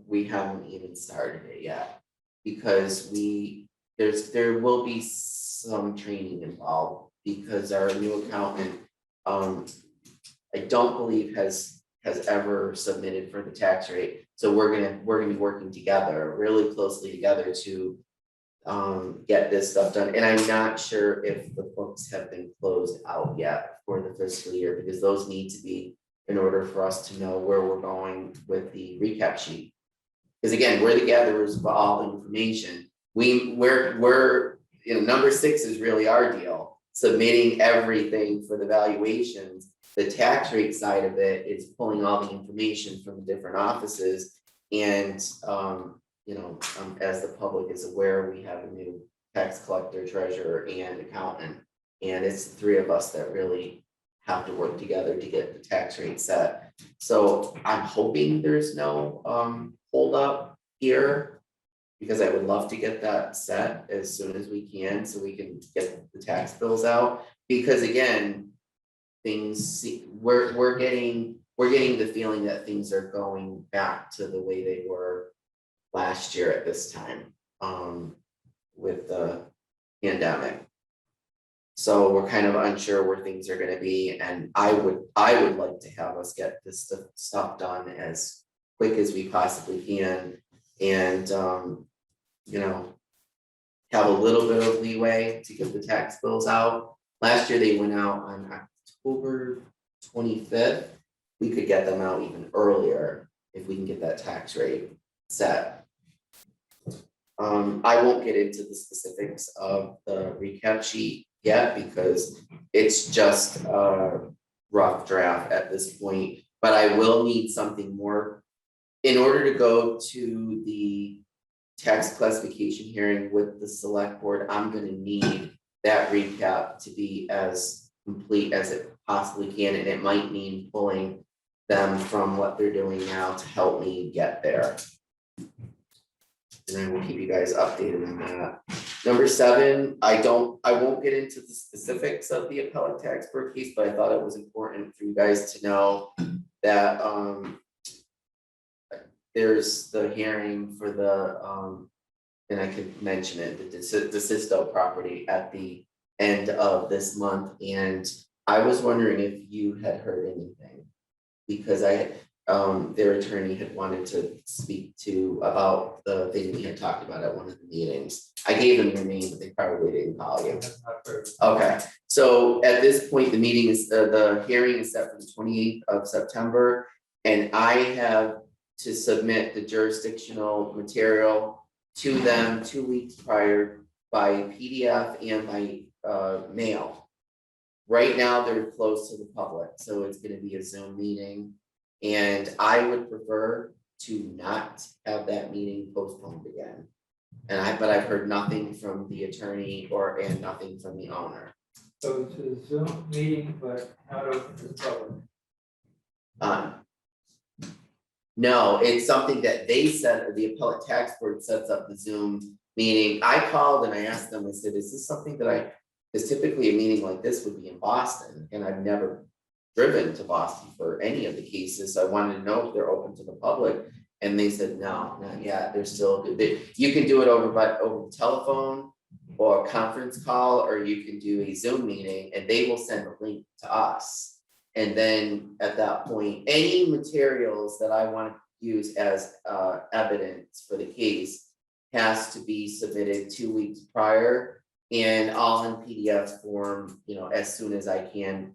we haven't even started it yet. Because there will be some training involved, because our new accountant, I don't believe has ever submitted for the tax rate. So we're gonna be working together, really closely together to get this stuff done. And I'm not sure if the books have been closed out yet for the fiscal year, because those need to be in order for us to know where we're going with the recap sheet. Because again, we're the gatherers of all information. We're you know, number 6 is really our deal, submitting everything for the valuations. The tax rate side of it is pulling all the information from the different offices. And you know, as the public is aware, we have a new tax collector, treasurer, and accountant. And it's the 3 of us that really have to work together to get the tax rate set. So I'm hoping there's no hold up here, because I would love to get that set as soon as we can, so we can get the tax bills out. Because again, we're getting the feeling that things are going back to the way they were last year at this time, with the pandemic. So we're kind of unsure where things are gonna be, and I would like to have us get this stuff done as quick as we possibly can. And you know, have a little bit of leeway to get the tax bills out. Last year they went out on October 25th. We could get them out even earlier if we can get that tax rate set. I won't get into the specifics of the recap sheet yet, because it's just a rough draft at this point, but I will need something more in order to go to the tax classification hearing with the select board. I'm gonna need that recap to be as complete as it possibly can, and it might mean pulling them from what they're doing now to help me get there. And I will keep you guys updated on that. Number 7, I won't get into the specifics of the appellate tax per case, but I thought it was important for you guys to know that there's the hearing for the, and I could mention it, the Sisto property at the end of this month, and I was wondering if you had heard anything. Because their attorney had wanted to speak to about the thing we had talked about at one of the meetings. I gave them your name, but they probably didn't call you. Okay, so at this point, the meeting is, the hearing is set for the 28th of September. And I have to submit the jurisdictional material to them 2 weeks prior by PDF and by mail. Right now, they're closed to the public, so it's gonna be a Zoom meeting. And I would prefer to not have that meeting postponed again. But I've heard nothing from the attorney and nothing from the owner. So it's a Zoom meeting, but not open to the public. No, it's something that they said, the appellate tax board sets up the Zoom meeting. I called and I asked them, I said, is this something that because typically a meeting like this would be in Boston, and I've never driven to Boston for any of the cases. So I wanted to know if they're open to the public, and they said, no, not yet. They're still, you can do it over telephone or conference call, or you can do a Zoom meeting, and they will send a link to us. And then at that point, any materials that I want to use as evidence for the case has to be submitted 2 weeks prior, and all in PDF form, as soon as I can.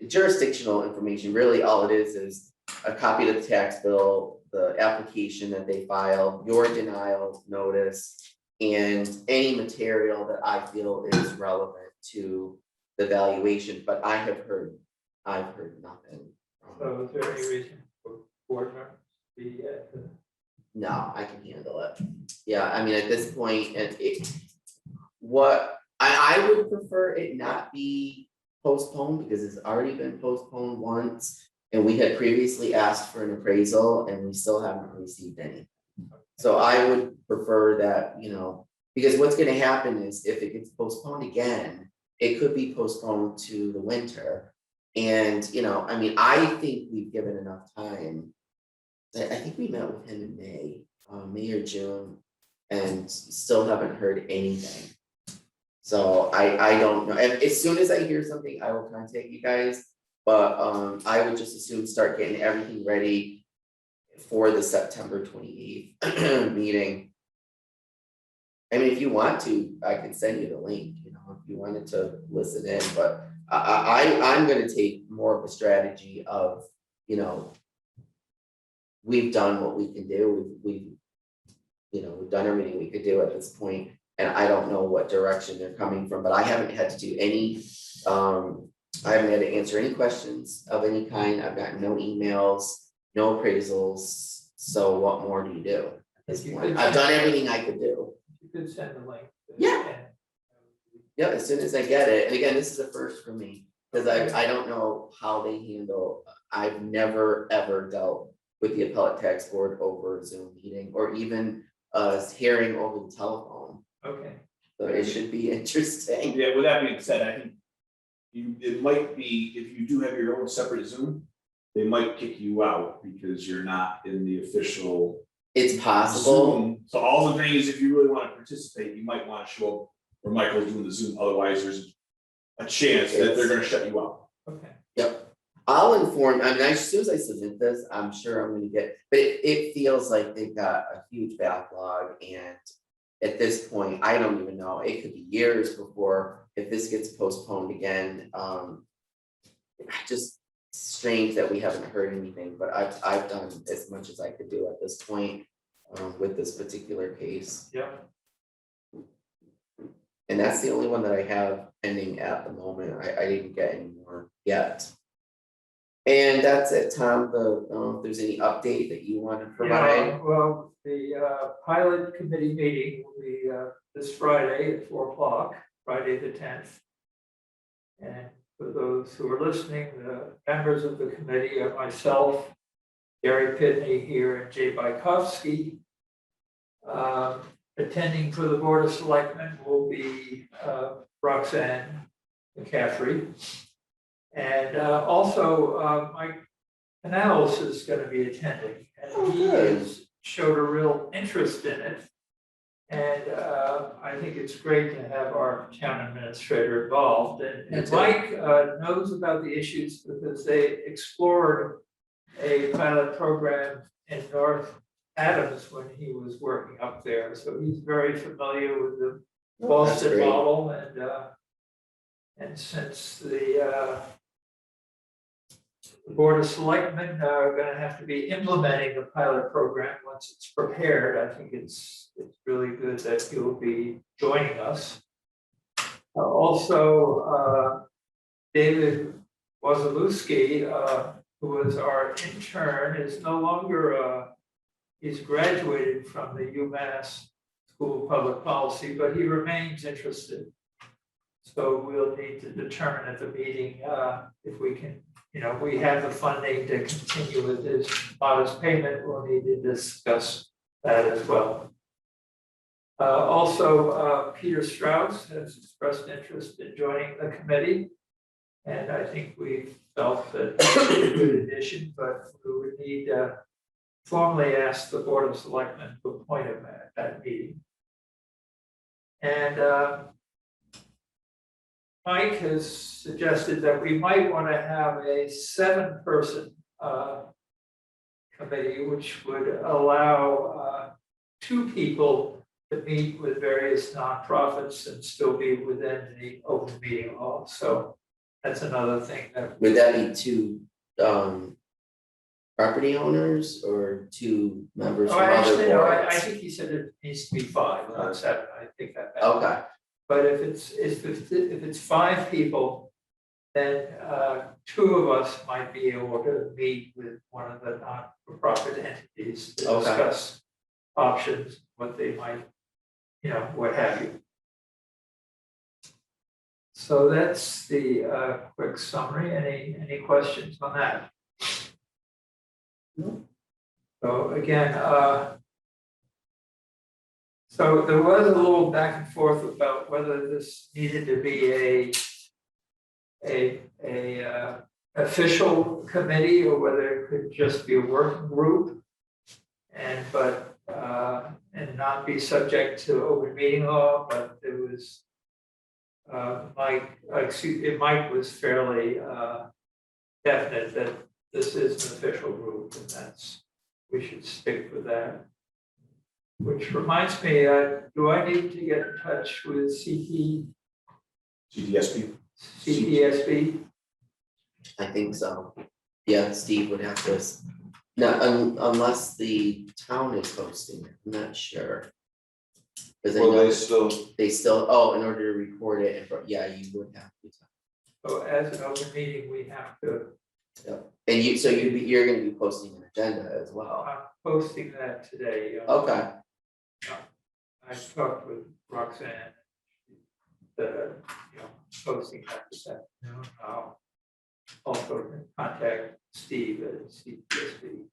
Jurisdictional information, really all it is a copy of the tax bill, the application that they filed, your denial notice, and any material that I feel is relevant to the valuation. But I've heard nothing. So is there any reason for board members to be at the? No, I can handle it. Yeah, I mean, at this point, what I would prefer it not be postponed, because it's already been postponed once. And we had previously asked for an appraisal and we still haven't received any. So I would prefer that, because what's gonna happen is if it gets postponed again, it could be postponed to the winter. And, I think we've given enough time. I think we met with him in May or June, and still haven't heard anything. So I don't know. And as soon as I hear something, I will contact you guys. But I would just assume start getting everything ready for the September 28th meeting. I mean, if you want to, I can send you the link, if you wanted to listen in, but I'm gonna take more of a strategy of, we've done what we can do, we've done everything we could do at this point. And I don't know what direction they're coming from, but I haven't had to do any, I haven't had to answer any questions of any kind. I've gotten no emails, no appraisals. So what more do you do at this point? I've done everything I could do. You could send the link. Yeah. Yeah, as soon as I get it. And again, this is a first for me, because I don't know how they handle, I've never ever dealt with the appellate tax board over a Zoom meeting, or even a hearing over the telephone. Okay. So it should be interesting. Yeah, with that being said, I think it might be, if you do have your own separate Zoom, they might kick you out because you're not in the official It's possible. Zoom. So all the things, if you really want to participate, you might want to show up where Michael's doing the Zoom, otherwise there's a chance that they're gonna shut you out. Okay. Yep. I'll inform, as soon as I submit this, I'm sure I'm gonna get, but it feels like they've got a huge backlog, and at this point, I don't even know, it could be years before, if this gets postponed again. Just strange that we haven't heard anything, but I've done as much as I could do at this point with this particular case. Yeah. And that's the only one that I have pending at the moment. I didn't get any more yet. And that's it, Tom. If there's any update that you want to provide. Yeah, well, the pilot committee meeting will be this Friday at 4 o'clock, Friday the 10th. And for those who are listening, the members of the committee are myself, Gary Pitney here, and Jay Bykowski. Attending for the Board of Selectmen will be Roxanne McCaffrey. And also Mike Canals is going to be attending, and he is showed a real interest in it. And I think it's great to have our town administrator involved. Me And too. Mike knows about the issues because they explored a pilot program in North Adams when he was working up there. So he's very familiar with the Oh, that's Boston great. model, and since the Board of Selectmen are gonna have to be implementing the pilot program once it's prepared, I think it's really good that you'll be joining us. Also, David Wazalewski, who was our intern, is no longer, he's graduated from the UMass School of Public Policy, but he remains interested. So we'll need to determine at the meeting if we can, we have the funding to continue with his modest payment, we'll need to discuss that as well. Also, Peter Strauss has expressed interest in joining the committee. And I think we felt that it's a good addition, but we would need to formally ask the Board of Selectmen to appoint him at that meeting. And Mike has suggested that we might want to have a 7-person committee, which would allow 2 people to meet with various nonprofits and still be within the open meeting law. So that's another thing that. Would that be 2 property owners or 2 members Oh, from other actually, no, I boards? think he said it needs to be 5, not 7. I think that. Okay, But if it's 5 people, then 2 of us might be able to meet with one of the not-for-profit entities to Okay. discuss options, what they might, what have you. So that's the quick summary. Any questions on that? No. So again, so there was a little back and forth about whether this needed to be a official committee or whether it could just be a working group. And not be subject to open meeting law, but there was Mike was fairly definite that this is an official group and we should stick with that. Which reminds me, do I need to get in touch with CTSB? I think so. Yeah, Steve would have to, unless the town is hosting it, I'm not sure. Because I Well, know they still, in order to record it, yeah, you would have to. So as an open meeting, we have to, And you're gonna be posting an agenda as well. I'm posting that today. Okay, I talked with Roxanne. Posting that this afternoon. I'll also contact Steve at CTSB.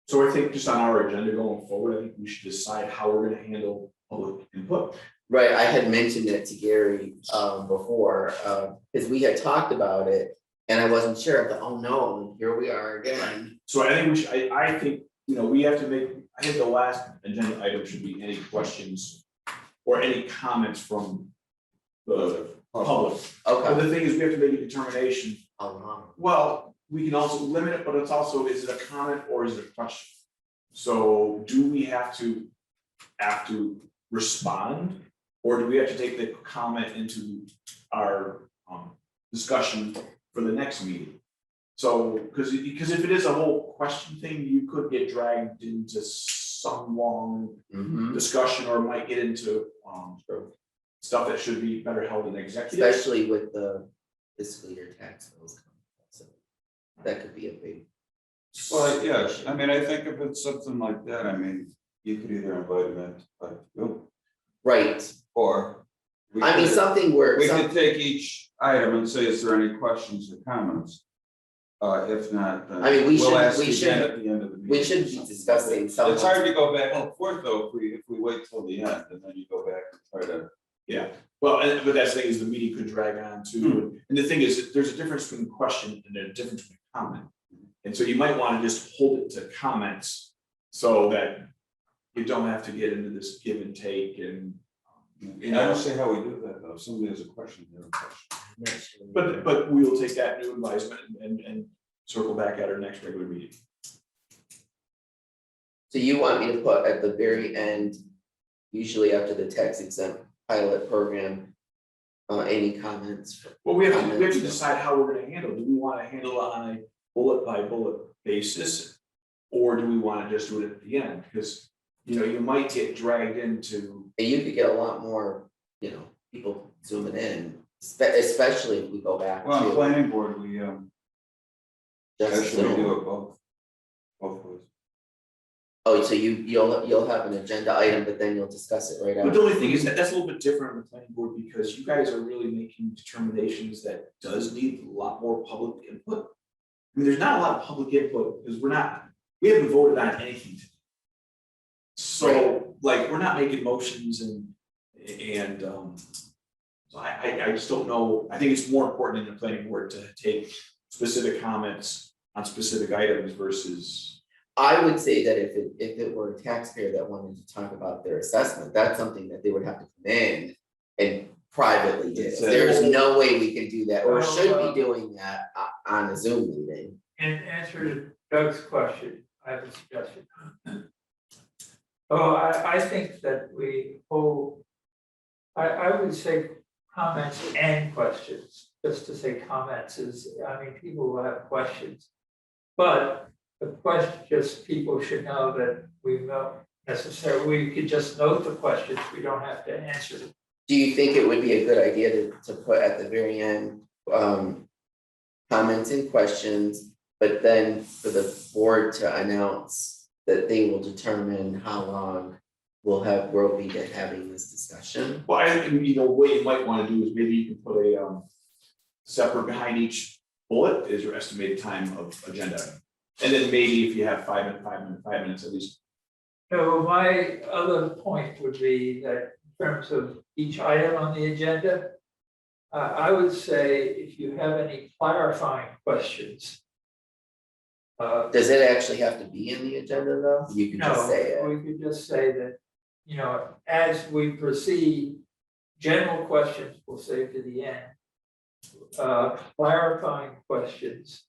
So I think just on our agenda going forward, I think we should decide how we're gonna handle public input. right, I had mentioned it to Gary before, because we had talked about it. And I wasn't sure, I thought, oh no, here we are again. So I think I think, we have to I think the last agenda item should be any questions or any comments from the public. But Okay. the thing is, we have to make a determination. Well, we can also limit it, but it's also, is it a comment or is it a question? So do we have to respond? Or do we have to take the comment into our discussion for the next meeting? So, because if it is a whole question thing, you could get dragged into some long Mhm. discussion or might get into stuff that should be better held in executive. Especially with the fiscal year tax bills coming up, so that could be a big. well, yeah, I mean, I think if it's something like that, I mean, you could either invite them in, Right, or. we I mean, could- something where. We could take each item and say, is there any questions or comments? If not, then I mean, we we'll should- ask we again should- at the end of the meeting. we should be discussing some. It's hard to go back and forth though, if we wait till the end and then you go back and try to. Well, but that's the thing is the meeting could drag on too. And the thing is, there's a difference between question and a difference between comment. And so you might want to just hold it to comments So that you don't have to get into this give and take and, I don't see how we do that though. If somebody has a question, they have a question. but we will take that new advisement and circle back at our next regular meeting. So you want me to put at the very end, usually after the tax exempt pilot program, any comments? Well, we have to decide how we're gonna handle it. Do we wanna handle it on a bullet by bullet basis? Or do we wanna just do it at the end? Because, you might get dragged into, And you could get a lot more, people zooming in, especially if we go back Well, on to planning board, we just actually Zoom. do it both ways. Oh, so you'll have an agenda item, but then you'll discuss it right but after. the only thing is that that's a little bit different on the planning board because you guys are really making determinations that does need a lot more public input. I mean, there's not a lot of public input because we haven't voted on anything today. So, like, we're not making motions and, so I just don't know, I think it's more important in the planning board to take specific comments on specific items versus. I would say that if it were a taxpayer that wanted to talk about their assessment, that's something that they would have to come in and privately do. There's no way we can do that, or should be doing that on a Zoom meeting. In answer to Doug's question, I have a suggestion. Oh, I think that I would say comments and questions, just to say comments is, people will have questions. But the question, just people should know that we don't necessarily, we could just note the questions, we don't have to answer them. Do you think it would be a good idea to put at the very end, comments and questions, but then for the board to announce that they will determine how long we'll be having this discussion? Well, I think, what you might wanna do is maybe you can put a separate behind each bullet is your estimated time of agenda. And then maybe if you have 5 minutes at least. So my other point would be that in terms of each item on the agenda, I would say if you have any clarifying questions. Does it actually have to be in the agenda though? You can just say it. No, we could just say that, as we proceed, general questions we'll save to the end. Clarifying questions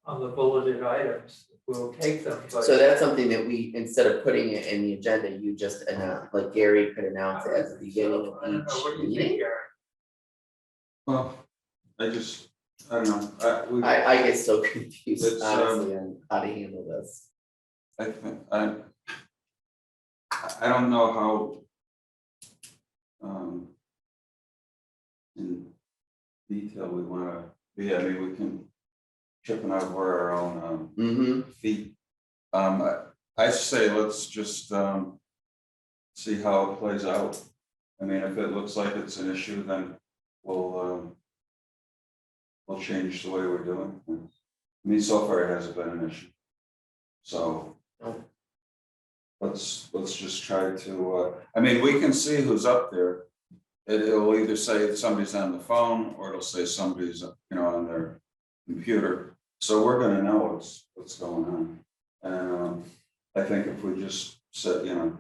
on the bulleted items, we'll take them, but. So that's something that we, instead of putting it in the agenda, you just announce, like Gary could announce it at the beginning I don't know, what of do each you think, meeting? Gary? Well, I don't know, I get so confused It's, honestly on how to handle this. I think, I don't know how. In detail we wanna be, we can chip and over our own feet. I say let's just see how it plays out. If it looks like it's an issue, then we'll change the way we're doing things. So far it hasn't been an issue. So let's just try to, we can see who's up there. It'll either say that somebody's on the phone or it'll say somebody's, on their computer. So we're gonna know what's going on. And I think if we just set, again,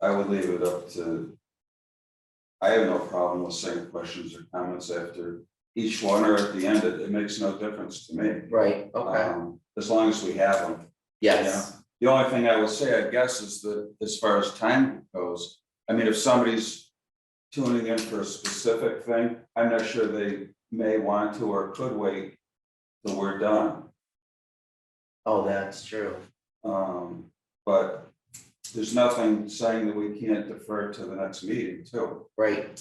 I would leave it up to. I have no problem with saying questions or comments after each one or at the end. It makes no difference to me. Right, okay, As long as we have them. yes, The only thing I will say, I guess, is that as far as time goes, if somebody's tuning in for a specific thing, I'm not sure they may want to or could wait till we're done. oh, that's true. But there's nothing saying that we can't defer to the next meeting too. Right.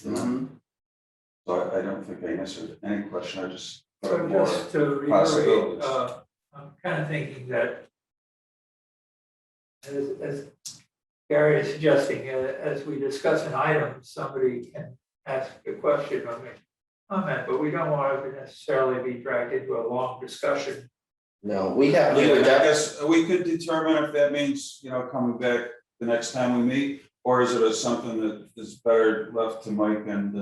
So I don't think I answered any question, I just. So more just to reiterate, possibilities. I'm kind of thinking that. As Gary is suggesting, as we discuss an item, somebody can ask a question or make a comment, but we don't want to necessarily be dragged into a long discussion. No, we have. Yeah, I guess we could determine if that means, coming back the next time we meet, or is it something that is better left to Mike and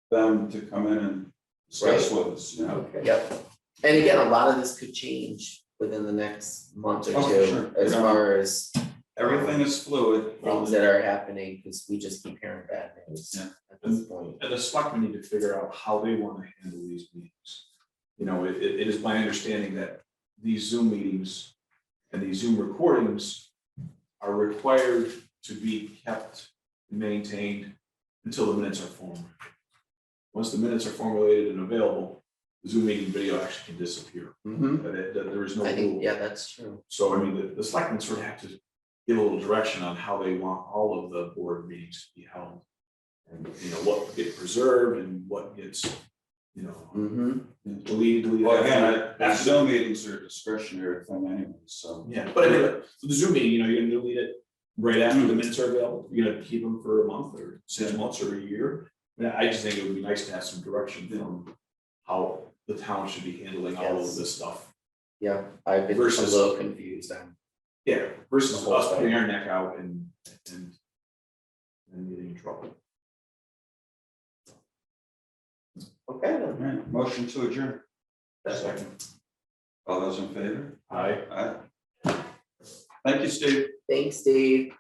them to come in and discuss with us, Okay. Yep, and again, a lot of this could change within the next month or Oh, for two, sure. as Yeah. far as Everything is fluid. things that are happening, because we just keep hearing bad news Yeah. at this point. And the selectmen need to figure out how they want to handle these meetings. You know, it is my understanding that these Zoom meetings and these Zoom recordings are required to be kept and maintained until the minutes are formed. Once the minutes are formulated and available, the Zoom meeting video actually can disappear. Mhm. There is no I think, rule. yeah, that's true. So I mean, the selectmen sort of have to give a little direction on how they want all of the board meetings to be held. And you know, what gets preserved and what gets, you know, deleted. Well, again, the after the- Zoom meetings are a discretionary thing anyway, so. Yeah, but I mean, so the Zoom meeting, you know, you're gonna delete it right after the minutes are available, you're gonna keep them for a month or 6 months or a year. I mean, I just think it would be nice to have some direction from how the town should be handling all of this stuff. Yeah, I've been a Versus- little confused on. Yeah, versus The whole us putting thing. our neck out and getting in trouble. Okay, All then. right, motion to adjourn. Second. All those in favor? Aye. Aye. Thank you, Steve. Thanks, Dave.